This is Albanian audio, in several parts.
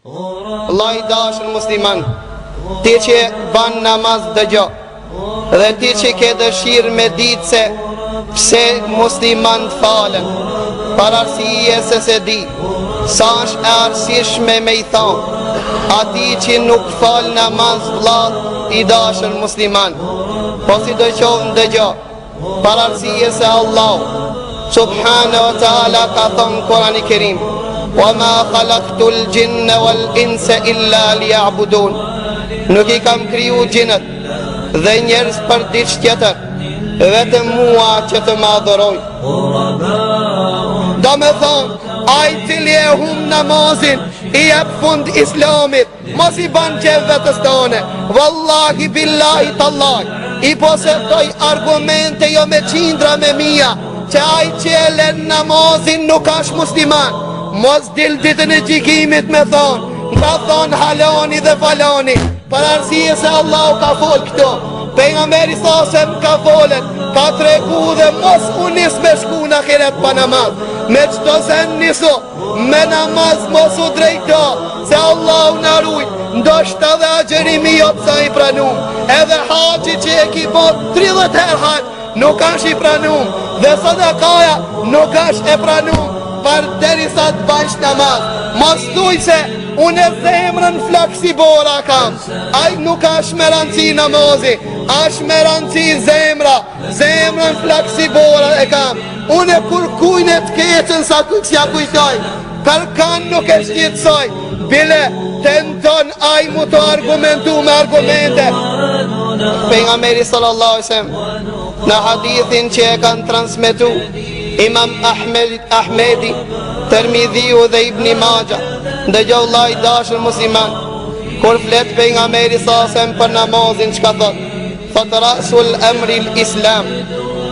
Allah I dashur musliman, ti që ban namaz dëgjo, dhe ti që ke dëshirë me ditë se pse musliman falen, për arsije se di, sa është e arsishme me I thonë, ati që nuk fal namaz vllai I dashur musliman, po si do qovë dëgjo, për arsije se Allah Subhanahu wa ta'ala ka thonë Kurani Kerim, وَمَا خَلَقْتُ الْجِنَّ وَالْإِنسَ إِلَّا لِيَعْبُدُونَ. Nuk I kam kriju gjinët dhe njerëz për diçka tjetër, vetëm mua që të më adhurojnë. Do me thonë, ai cili e hum namazin, I jep fund islamit, mos I ban gjeve të stone. Wallahi billahi tallahi, I posedoj argumente jo me qindra me mia, që ai që e len namazin nuk është musliman. Mos dil ditën e gjikimit me thonë, ka thonë halani dhe falani, për arsye se Allah ka fol këto. Pejgamberi sasem ka folen, ka tregu dhe mos unis me shku në ahiret pa namaz. Me qëto sen niso, me namaz mos u drejto, se Allah u naruj, ndoshta dhe agjerimi jotë sa I pranum, edhe haqi që e ki bot 30 her haq, nuk është I pranum, dhe sadakaja nuk është e pranum, për deri sa të bajsh namaz. Mos thuj se unë e zemrën flaksibora kam, aj nuk është me ranci namazi, është me ranci zemra, zemrën flaksibora e kam. Unë e kur kujnë të keqen sa kujtësja kujtoj, kërkan nuk e shqitsoj, bile tenton aj mu të argumentu me argumente. Pejgamberi sallallahu alaihi wasallam në hadithin që e kanë transmetu Imam Ahmedi, Tirmidhiu dhe Ibn Majah, ndëgjoj vllai dashur musliman, kur flet pejgamberi sallallahu alaihi wasallam për namazin, çka thot? Thot rasul amri l-islam,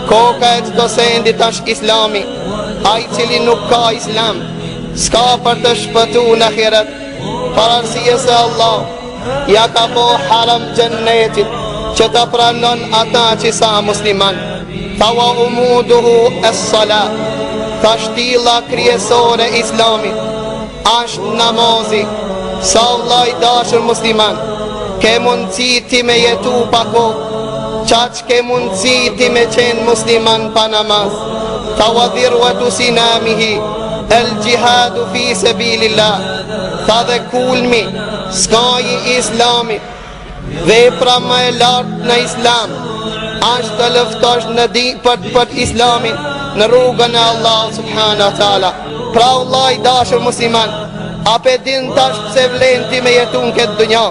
koka e çdo sendi tash islami, ai cili nuk ka islam, s'ka për të shpëtu në ahiret, për arsye se Allah ja ka bo haram gjennetit, që të pranon ata që sa musliman. Tha wa umuduhu es-salat, tha shtilla kryesore islamit është namazi. Sa vllai dashur musliman, ke mundësi ti me jetu pa kohë, qaq ke mundësi ti me qenë musliman pa namaz. Tha wa dhirwatu sinamihi el gjihadu fi sebilillah, tha dhe kulmi skaji islamit, vepra më e lartë në islam është të lëftosh në për islamin në rrugën e Allah subhanahu wa taala. Pra vllai dashur musliman, a pe din tash pse vlen ti me jetu në këtë dunja?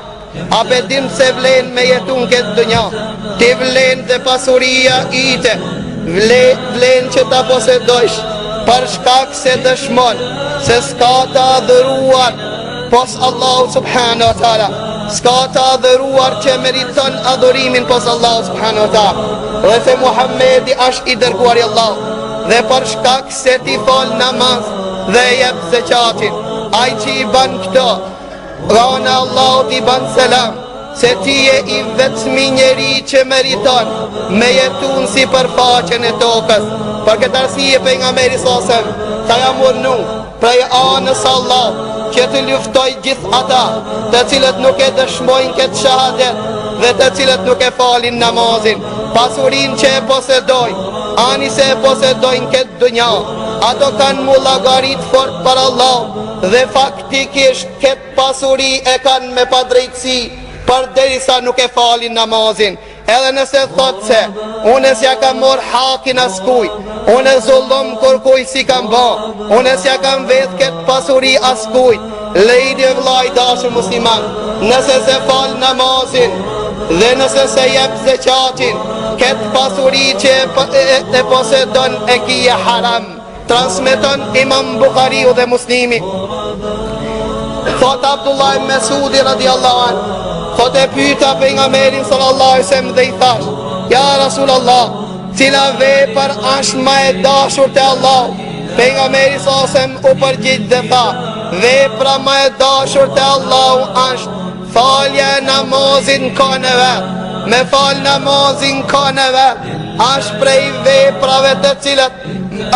A pe din pse vlen me jetu në këtë dunja? Ti vlen dhe pasuria ite, vlen që ta posedojsh, për shkak se dëshmon se s'ka të adhuruar pos Allah subhanahu wa taala, s'ka të adhuruar që meriton adhurimin pos Allah subhanahu wa taala, dhe se Muhammedi është I dërguar I Allah, dhe për shkak se ti fal namaz dhe jep zakatin, ai që I ban këto, rana Allah ti ban selam, se ti je I vetmi njeri që meriton me jetun si përfaqen e tokës. Për këtë arsye pejgamberi sallallahu alaihi wasallam ta jam urnu prej anës Allah që të luftoj gjithë ata të cilët nuk e dëshmojnë këtë shahadet dhe të cilët nuk e falin namazin. Pasurin që e posedojnë, ani se e posedojnë këtë dunja, ato kanë mu llogarit fort për Allah, dhe faktikisht këtë pasuri e kanë me padrejtësi për derisa nuk e falin namazin. Edhe nëse thot se unë s'ja kam mor hakin askuj, unë zullum kur kuj si kam ba, unë s'ja kam vedh këtë pasuri askuj, lejdi vllai dashur musliman, nëse se fal namazin dhe nëse se jep zakatin, këtë pasuri që e posedon e kije haram. Transmeton Imam Bukhariu dhe Muslimi. Thot Abdullah ibn Mesudi radiallahu anhu, thot e pyeta pejgamberin sallallahu alaihi wasallam dhe I thash: Ja Rasulallah, cila vepër është më e dashur te Allah? Pejgamberi sallallahu alaihi wasallam u përgjigj dhe tha: Vepra më e dashur te Allah është falja e namazit në kohën e vet. Me fal namazin në kohën e vet është prej veprave të cilat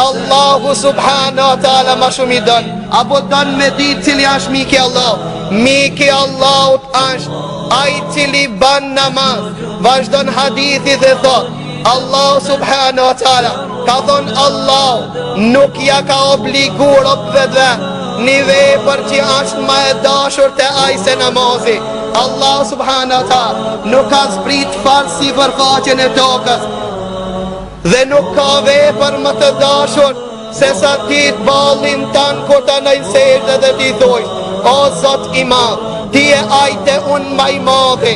Allahu subhanahu wa taala më shumë I don, apo don me ditë cili është miki Allah. Miki Allahut është ai cili ban namaz. Vazhdon hadithi dhe thot Allah subhanahu wa ta'ala ka thon Allah nuk ja ka obligu robëve dhe një vepër që është ma e dashur të ai se namazi. Allah subhanahu wa ta'ala nuk ka zbrit farë si përfaqen e tokës dhe nuk ka vepër më të dashur se sa ti të ballin tanë kur të nëjnë sejtë dhe ti thoj o Zot i madh, ti e ajte unë maj madhi.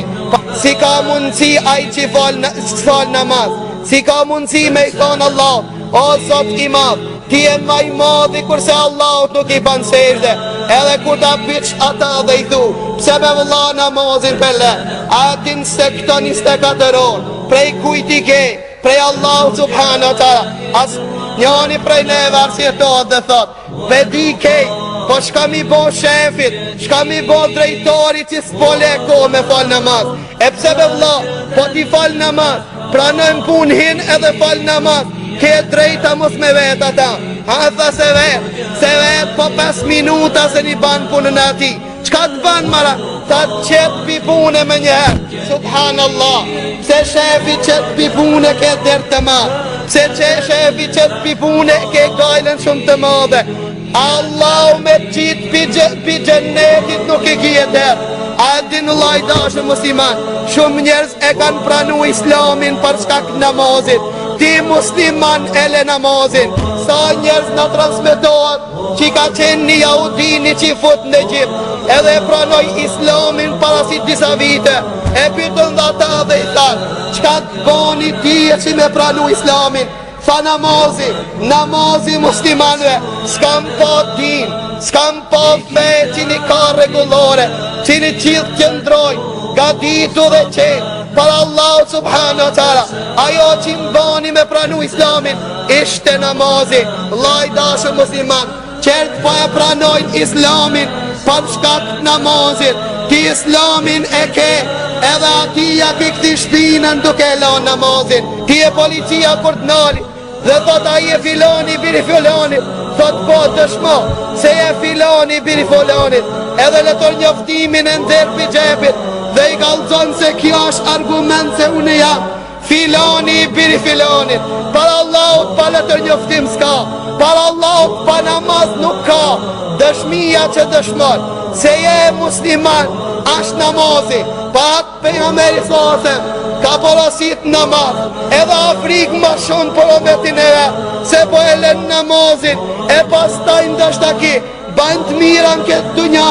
Si ka mundësi aj që fal namaz, si ka mundësi me i thonë Allah o Zot i madh, ti e maj madhi kurse Allah nuk i ban sejtë. Edhe kur ta pyç ata dhe i thu pse me vëlla namazin pele, a din se këto 24 orë prej kujt i ke? Prej Allah subhanahu wa ta'ala. As njani prej neve arsjetohet dhe thot pe di kej, po shka mi bo shefit, shka mi bo drejtori që s'po leko me fal namaz. E pse be vlla, po ti fal namaz, pranojmë pun hin edhe fal namaz, ke drejta mos me vet ata. Ha tha se vet po 5 minuta se një ban punën ati. Qka të ban mara? Ta qëtë pi pune me njëherë. Subhanallah. Pse shefi qëtë pi pune ke dërë të madhe, pse shefi qëtë pi pune ke gajlen shumë të madhe. Allah me qitë pi gjennetit nuk i kje dërë. A din lajdashë musliman, shumë njerëz e kanë pranu islamin për shkak namazit. Ti musliman ele namazin. Sa njerëz në transmitohet që ka qenë një jahudini që i fut në Egjipt edhe pranoj islamin parasit disa vite. E pytën dhe ata dhe i thanë qka të bani ti e që me pranu islamin? Tha namazi muslimanve s'kam pa din, s'kam pa fe që një ka regulore, që një qilë qëndrojnë, gaditu dhe qenë për Allah subhanahu wa ta'ala. Ajo që më bani me pranu islamin ishte namazi. Lajdashë musliman, qertë pa e pranojnë islamin për shkat namazit. Ti islamin e ke edhe atia ki këti shpinën duke la namazin. Ti e policia kur të nali dhe thot a i e filoni biri filonit, thot po dëshmo se e filoni biri filonit, edhe letor njoftimin e ndër për gjepit dhe i kalzon se kjo është argument se unë jam filoni biri filonit. Par Allahut pa letor njoftim s'ka, par Allahut pa namaz nuk ka. Dëshmia që dëshmon se je musliman është namazi. Pa atë pejgamberi sasem ka porosit namaz, edhe Afrikë ma shumë për ometin e ve, se po e len namazin, e pas taj ndështë aki, bandë mira në këtë dunja,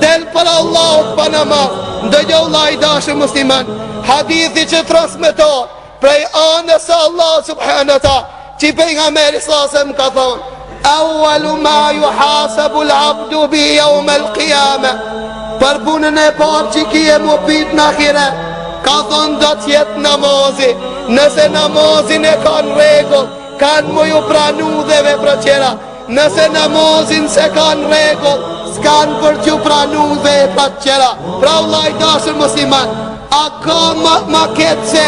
del për Allahut pa namaz. Ndëgjo lajdashë musliman, hadithi që transmitohet prej anës Allah subhanahu wa ta'ala, që pejgamberi sasem ka thonë awwalu ma yuhasabu al-abdu bi yawm al-qiyamah, për punën e parë që kje mu pit në ahiret, ka thonë do t'jetë namazi. Nëse namazin e kanë regull, kanë mu ju pranu dhe vepra qera. Nëse namazin se kanë regull, s'kanë për që pranu dhe vepra qera. Pra lajdashër musliman, a ka ma ketë se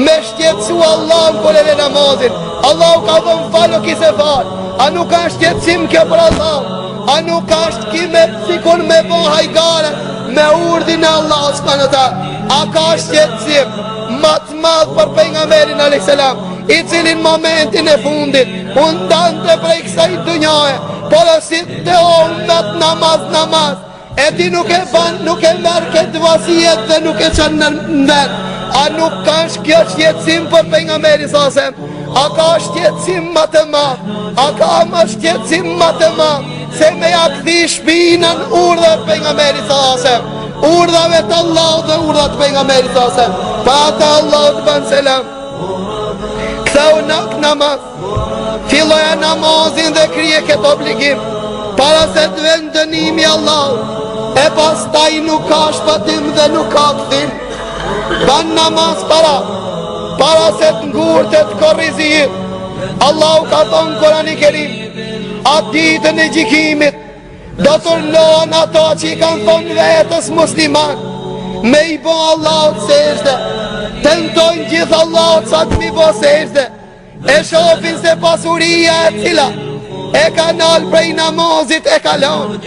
me shtetësu Allah në kërëve namazin. Allah ka thonë falu kise falë, a nuk ka shtetësim kjo për Allah, a nuk ashtë kime sikun me bo hajgare me urdhin e Allah s.a. A ka shqetësim matë madhë për pejgamberin a.s. i cilin momentin e fundit undante prej kësaj dunjaje porosit të umet namaz e ti nuk e ban, nuk e merë këtë vasijet dhe nuk e qënë në vend. A nuk ka kjo shqetësim për pejgamberin s.a. A ka shqetësim më të madh, a ka më shqetësim më të madh se me ja këthi shpinën urdhët pejgamberit s.a.s. Urdhave të Allah dhe urdhët pejgamberit s.a.s. Pa ata Allah të banë selam, këthau në namaz, filloja namazin dhe krije këtë obligim para se të vend dënimi Allah, e pas taj nuk ka shpatim dhe nuk ka këthim. Ban namaz para se të ngurë të korrizit. Allah ka thonë Kurani Kerim, atë ditën e gjikimit do turnohen ato që i kanë thonë vetës musliman me i bo Allahut sejdë, tentojnë gjithë Allahut sa të mi bo sejdë, e shofin se pasuria e cila e kanal prej namazit e kalon,